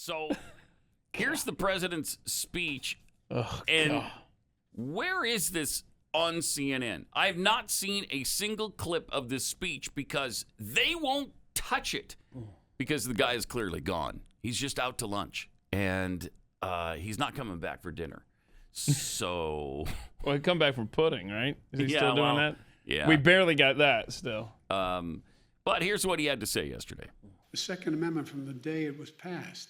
So here's the president's speech. Oh, And God. where is this on CNN? I have not seen a single clip of this speech because they won't touch it because the guy is clearly gone. He's just out to lunch, and he's not coming back for dinner. So, Well, he come back from pudding, right? Is he Yeah, still doing well, that? yeah. We barely got that still. But here's what he had to say yesterday. The Second Amendment, from the day it was passed,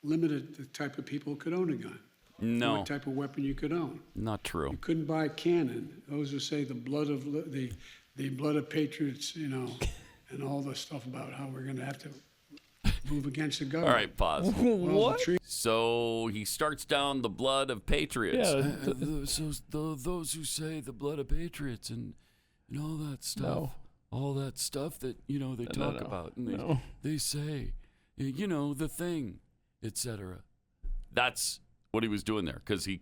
limited the type of people who could own a gun. No, What type of weapon you could own. not true. You couldn't buy a cannon. Those who say the blood of patriots, and all the stuff about how we're going to have to move against the All government. right, pause. Well, the tree So he starts down the blood of patriots. Yeah, Those who say the blood of patriots and all that stuff, No. all that stuff that they talk about, and they say, the thing, etc. That's what he was doing there because he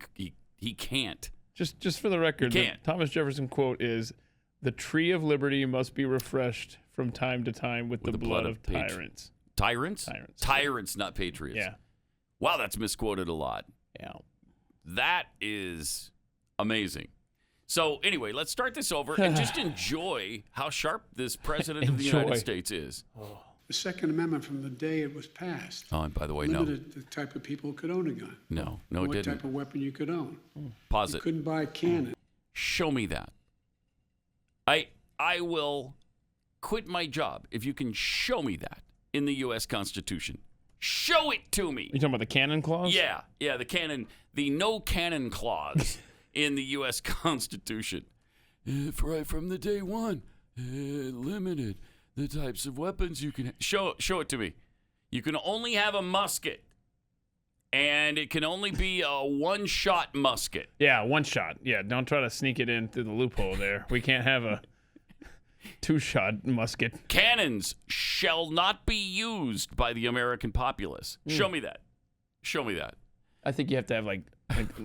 can't. Just for the record, You the can't. Thomas Jefferson quote is, "The tree of liberty must be refreshed from time to time with the blood of tyrants." Tyrants? Tyrants. Tyrants, not patriots. Yeah. Wow, that's misquoted a lot. Yeah. That is amazing. So anyway, let's start this over and just enjoy how sharp this president of the United Enjoy. States is. the Second Amendment, from the day it was passed, Oh, and by the way, no, limited the type of people who could own a gun. it What didn't. type of weapon you could own. Pause You it. couldn't buy a cannon. Show me that. I will quit my job if you can show me that in the U.S. Constitution. Show it to me. You talking about the cannon clause? Yeah, the no cannon clause in the U.S. Constitution. Right from the day one, limited the types of weapons you can show it to me. You can only have a musket, and it can only be a one-shot musket. Yeah, one shot. Yeah, don't try to sneak it in through the loophole there. We can't have a two-shot musket. Cannons shall not be used by the American populace. Show me that. Show me that. I think you have to have like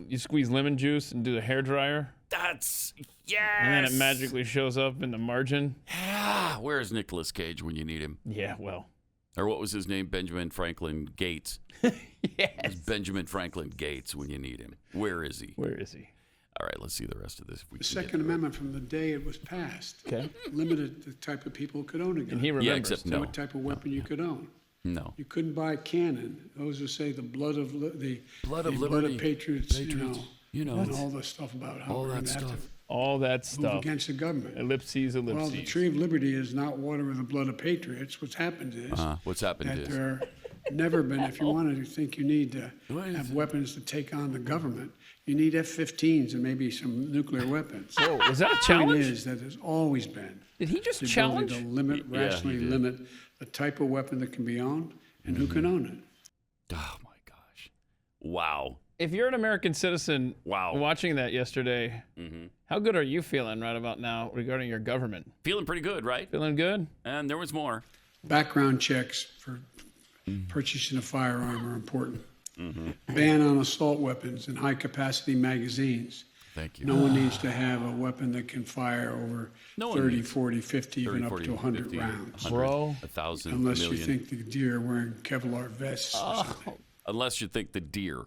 you squeeze lemon juice and do the hair dryer, That's yes. and then it magically shows up in the margin. Yeah. Where's Nicolas Cage when you need him? Yeah, well. Or what was his name? Benjamin Franklin Gates. Yes. Benjamin Franklin Gates when you need him. Where is he? Where is he? All right, let's see the rest of this. If we The can get Second to it. Amendment, from the day it was passed, Okay. limited the type of people who could own a gun. And he remembers. except So no. what type of weapon you could own. No. You couldn't buy a cannon. Those who say the blood of Blood blood of liberty, of patriots, patriots, and all the stuff about how all we're that going to have stuff. to All that move stuff. against the government. Ellipses. Well, the tree of liberty is not water with the blood of patriots. What's happened is What's happened that is there never been, if you wanted to think you need to have weapons to take on the government, you need F-15s and maybe some nuclear weapons. Whoa, was that a The point challenge? is that there's always been Did he just the challenge? ability to limit, Yeah, rationally he did. limit the type of weapon that can be owned and who can own it. oh my gosh, wow. If you're an American citizen Wow. watching that yesterday, how good are you feeling right about now regarding your government? Feeling pretty good, right? Feeling good? And there was more. Background checks for purchasing a firearm are important. Ban on assault weapons and high-capacity magazines. Thank you. No one needs to have a weapon that can fire over No one 30, needs 40, 50, 30, even up 40, to 100 50, rounds. 100, Bro. 1,000, Unless million. you think the deer are wearing Kevlar vests or something. Unless you think the deer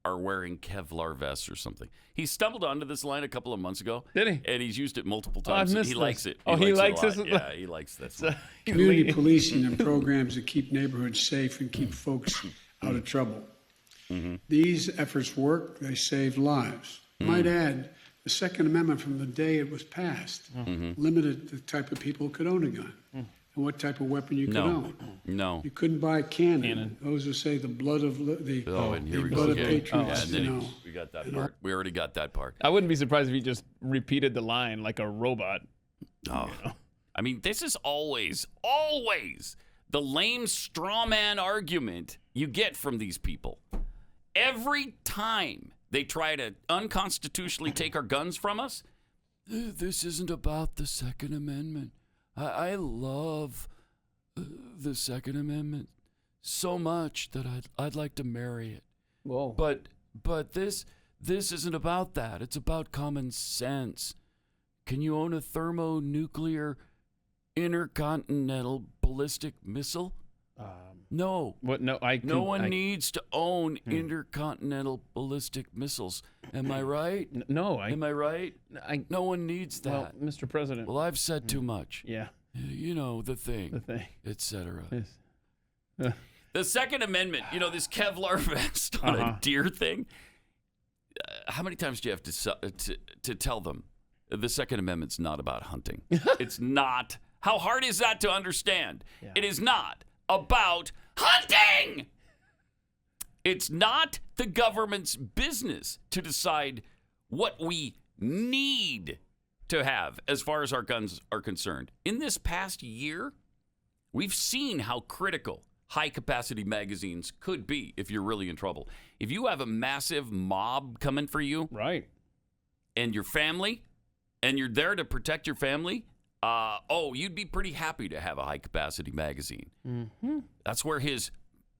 are wearing Kevlar vests or something. He stumbled onto this line a couple of months ago. Did he? And he's used it multiple Oh, I've times. missed He this. likes it. Oh, he likes it a this? lot. Yeah, he likes this. one. Community policing and programs that keep neighborhoods safe and keep folks out of trouble. These efforts work, they save lives. Might add, the Second Amendment, from the day it was passed, limited the type of people who could own a gun and what type of weapon you could No. own. No. You couldn't buy a cannon. Those who say the blood of And here we go blood of again. patriots, and then you know. we got that part. We already got that part. I wouldn't be surprised if he just repeated the line like a robot. Oh. I mean, this is always the lame straw man argument you get from these people. Every time they try to unconstitutionally take our guns from us, this isn't about the Second Amendment. I love the Second Amendment so much that I'd like to marry it. Whoa. But this isn't about that. It's about common sense. Can you own a thermonuclear intercontinental ballistic missile? No. What? No, No one needs to own intercontinental ballistic missiles. Am I right? No, Am I right? No one needs that. Well, Mr. President. Well, I've said too much. Yeah. You know, the thing, etc. Yes. The Second Amendment, this Kevlar vest on a deer thing. How many times do you have to tell them the Second Amendment's not about hunting? It's not. How hard is that to understand? Yeah. It is not about hunting. It's not the government's business to decide what we need to have as far as our guns are concerned. In this past year, we've seen how critical high-capacity magazines could be if you're really in trouble. If you have a massive mob coming for you, right, and your family, and you're there to protect your family, you'd be pretty happy to have a high-capacity magazine. Mm-hmm. That's where his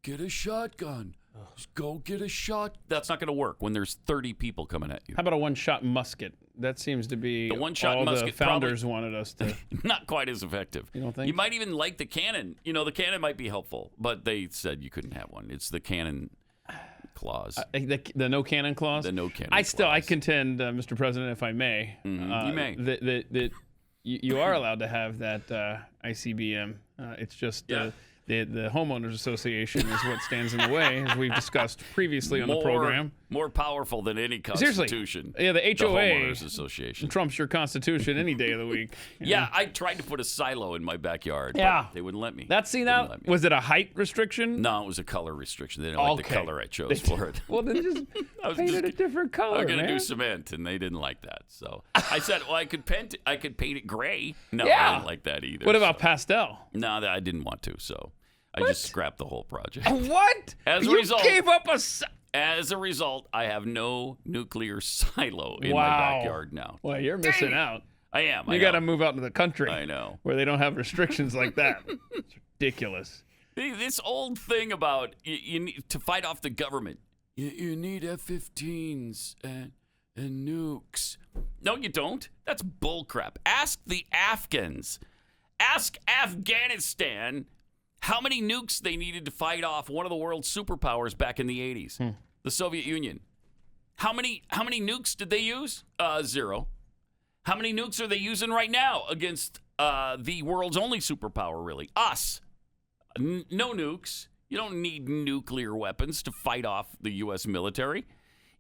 get a shotgun. Just go get a shot. That's not going to work when there's 30 people coming at you. How about a one-shot musket? That seems to be the one-shot all musket. The founders wanted us to. Not quite as effective. You don't think? You might even like the cannon. The cannon might be helpful, but they said you couldn't have one. It's the cannon clause. The no cannon clause? The no cannon clause. I contend, Mr. President, if I may. Mm-hmm. You may. That you are allowed to have that ICBM. It's just... Yeah. The homeowners association is what stands in the way, as we've discussed previously on the program. More powerful than any constitution. Seriously. Yeah, the HOA. The homeowners association trumps your constitution any day of the week. Yeah, I tried to put a silo in my backyard. Yeah, but they wouldn't let me. Was it a height restriction? No, it was a color restriction. They didn't like the color I chose for it. Well, then just paint it a different color. I was going to do cement, and they didn't like that. So I said, well, I could paint it gray. No, I didn't like that either. What about pastel? No, I didn't want to. So I just scrapped the whole project. What? As a result, gave up As a result, I have no nuclear silo in my backyard now. Well, you're missing out. I am. You got to move out into the country. I know. Where they don't have restrictions like that. It's ridiculous. This old thing about you need to fight off the government. You need F-15s and nukes. No, you don't. That's bullcrap. Ask the Afghans. Ask Afghanistan how many nukes they needed to fight off one of the world's superpowers back in the 80s, the Soviet Union. How many nukes did they use? 0. How many nukes are they using right now against the world's only superpower, really? Us. No nukes. You don't need nuclear weapons to fight off the U.S. military.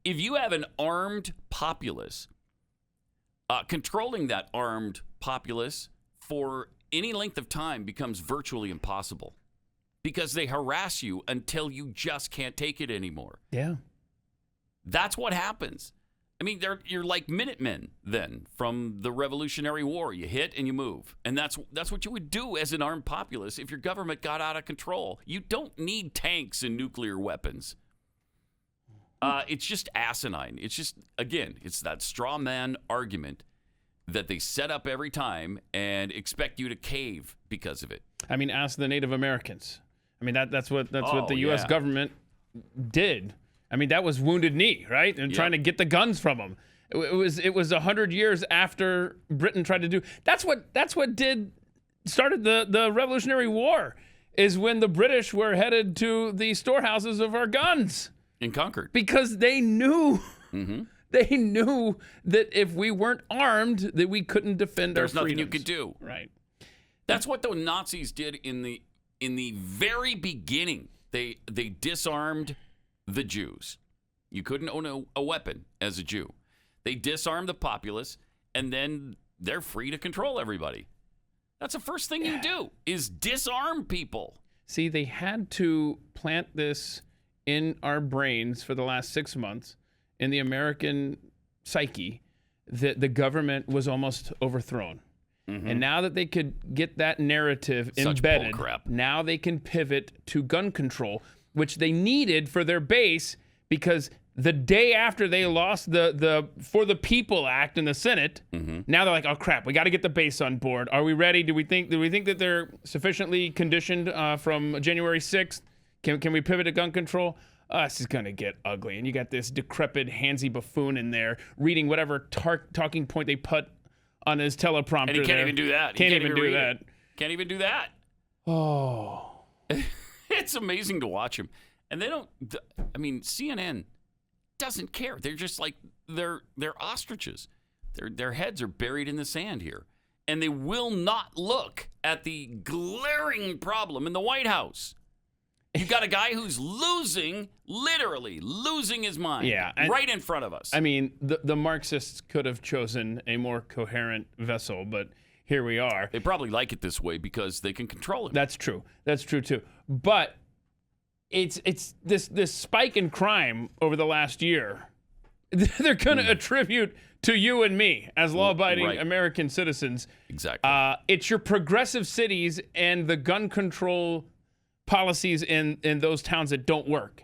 If you have an armed populace, controlling that armed populace for any length of time becomes virtually impossible because they harass you until you just can't take it anymore. Yeah. That's what happens. I mean, you're like Minutemen then from the Revolutionary War. You hit and you move. And that's what you would do as an armed populace if your government got out of control. You don't need tanks and nuclear weapons. It's just asinine. It's just, again, it's that straw man argument that they set up every time and expect you to cave because of it. I mean, ask the Native Americans. I mean, that's what the U.S. government did. I mean, that was Wounded Knee, right? And trying to get the guns from them. It was 100 years after Britain tried to do. That's what started the Revolutionary War. Is when the British were headed to the storehouses of our guns in Concord because they knew. Mm-hmm. They knew that if we weren't armed, that we couldn't defend our freedoms. There's nothing you could do. Right. That's what the Nazis did in the very beginning. They disarmed the Jews. You couldn't own a weapon as a Jew. They disarmed the populace, and then they're free to control everybody. That's the first thing you do, is disarm people. See, they had to plant this in our brains for the last 6 months in the American psyche that the government was almost overthrown. Mm-hmm. And now that they could get that narrative embedded, now they can pivot to gun control, which they needed for their base because the day after they lost the For the People Act in the Senate, now they're like, oh crap, we got to get the base on board. Are we ready? Do we think that they're sufficiently conditioned from January 6th? Can we pivot to gun control? This is going to get ugly. And you got this decrepit, handsy buffoon in there reading whatever talking point they put on his teleprompter. And he can't even do that. Can't even do that. Can't even do that. Oh. It's amazing to watch them. And they don't, I mean, CNN doesn't care. They're just like, they're ostriches. Their heads are buried in the sand here. And they will not look at the glaring problem in the White House. You've got a guy who's literally losing his mind right in front of us. I mean, the Marxists could have chosen a more coherent vessel, but here we are. They probably like it this way because they can control it. That's true. That's true, too. But it's this spike in crime over the last year. They're going to attribute to you and me as law-abiding American citizens. Exactly. It's your progressive cities and the gun control policies in those towns that don't work.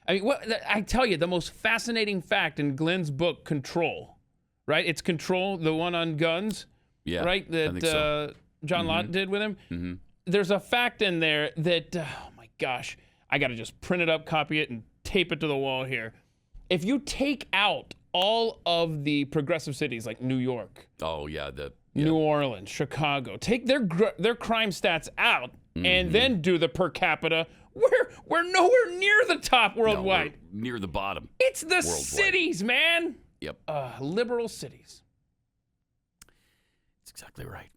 I mean, I tell you, the most fascinating fact in Glenn's book, Control, right? It's Control, the one on guns, right? That I think so. John Lott did with him. Mm-hmm. There's a fact in there that, oh my gosh, I got to just print it up, copy it, and tape it to the wall here. If you take out all of the progressive cities like New York, New Orleans, Chicago, take their crime stats out, and then do the per capita, we're nowhere near the top worldwide. No, we're near the bottom. It's the cities, man. Yep. Liberal cities. That's exactly right.